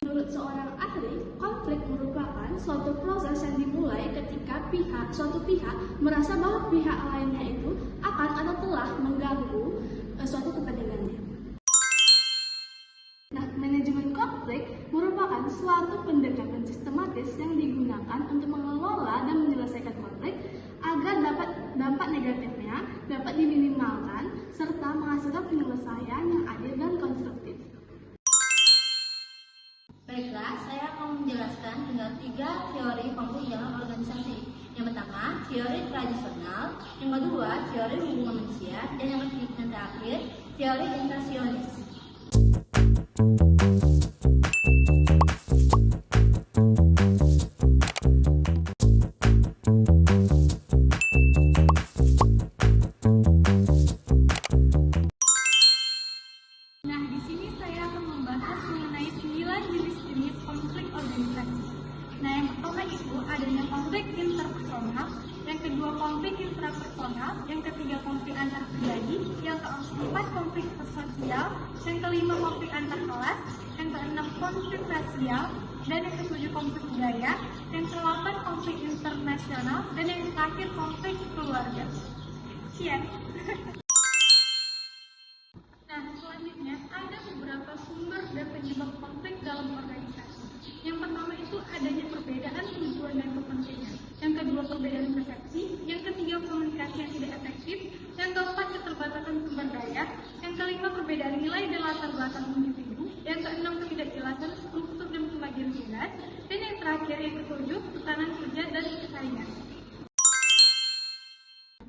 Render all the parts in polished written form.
Menurut seorang ahli, konflik merupakan suatu proses yang dimulai ketika suatu pihak merasa bahwa pihak lainnya itu akan atau telah mengganggu suatu kepentingannya. Nah, manajemen konflik merupakan suatu pendekatan sistematis yang digunakan untuk mengelola dan menyelesaikan konflik agar dampak negatifnya dapat diminimalkan serta menghasilkan penyelesaian yang adil dan konstruktif. Baiklah, saya akan menjelaskan tentang 3 teori konflik dalam organisasi. Yang pertama, teori tradisional. Yang kedua, teori hubungan manusia. Dan yang terakhir, teori interaksionis. Nah, di sini saya akan membahas mengenai 9 jenis konflik organisasi. Nah, yang pertama itu adanya konflik interpersonal, yang kedua konflik intrapersonal, yang ketiga konflik antar pribadi, yang keempat konflik sosial, yang kelima konflik antar kelas, yang keenam konflik rasial, dan yang ketujuh konflik budaya, yang ke-8 konflik internasional, dan yang terakhir konflik keluarga. Sekian. Nah, selanjutnya ada beberapa sumber dan penyebab konflik dalam organisasi. Yang pertama itu adanya perbedaan tujuan dan kepentingan. Yang kedua perbedaan persepsi. Yang ketiga komunikasi yang tidak efektif. Yang keempat keterbatasan sumber daya. Yang kelima perbedaan nilai dan latar belakang individu. Yang keenam ketidakjelasan struktur dan pembagian tugas. Dan yang terakhir yang ketujuh tekanan kerja dan persaingan.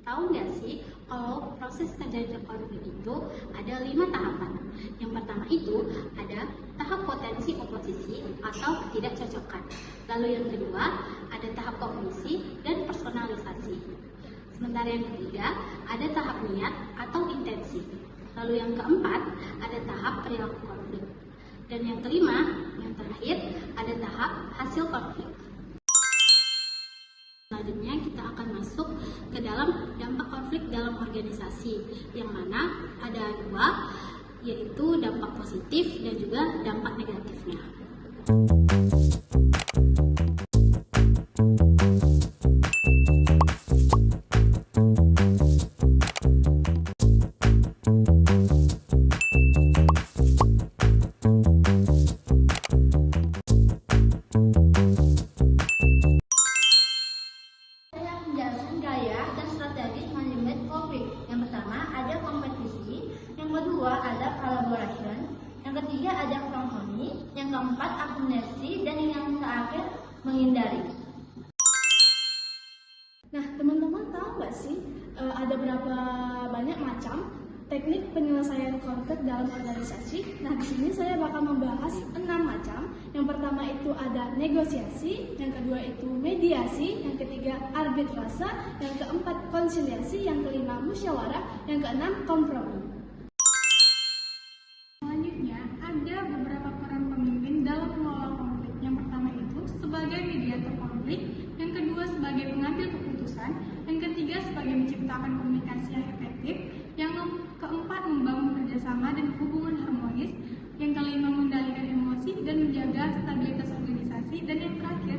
Tahu nggak sih kalau proses terjadinya konflik itu ada 5 tahapan. Yang pertama itu ada tahap potensi oposisi atau ketidakcocokan. Lalu yang kedua ada tahap kognisi dan personalisasi. Sementara yang ketiga ada tahap niat atau intensi. Lalu yang keempat ada tahap perilaku konflik. Dan yang kelima, yang terakhir ada tahap hasil konflik. Selanjutnya kita akan masuk ke dalam dampak konflik dalam organisasi, yang mana ada 2, yaitu dampak positif dan juga dampak negatifnya. Ada collaboration, yang ketiga ada harmony, yang keempat akomodasi, dan yang terakhir menghindari. Nah, teman-teman tahu nggak sih ada berapa banyak macam teknik penyelesaian konflik dalam organisasi? Nah, di sini saya bakal membahas 6 macam. Yang pertama itu ada negosiasi, yang kedua itu mediasi, yang ketiga arbitrase, yang keempat konsiliasi, yang kelima musyawarah, yang keenam kompromi. Selanjutnya, ada beberapa peran pemimpin dalam mengelola konflik. Yang pertama itu sebagai mediator konflik, yang kedua sebagai pengambil keputusan, yang ketiga sebagai menciptakan komunikasi yang efektif, yang keempat membangun kerjasama dan hubungan harmonis, yang kelima mengendalikan emosi dan menjaga stabilitas organisasi, dan yang terakhir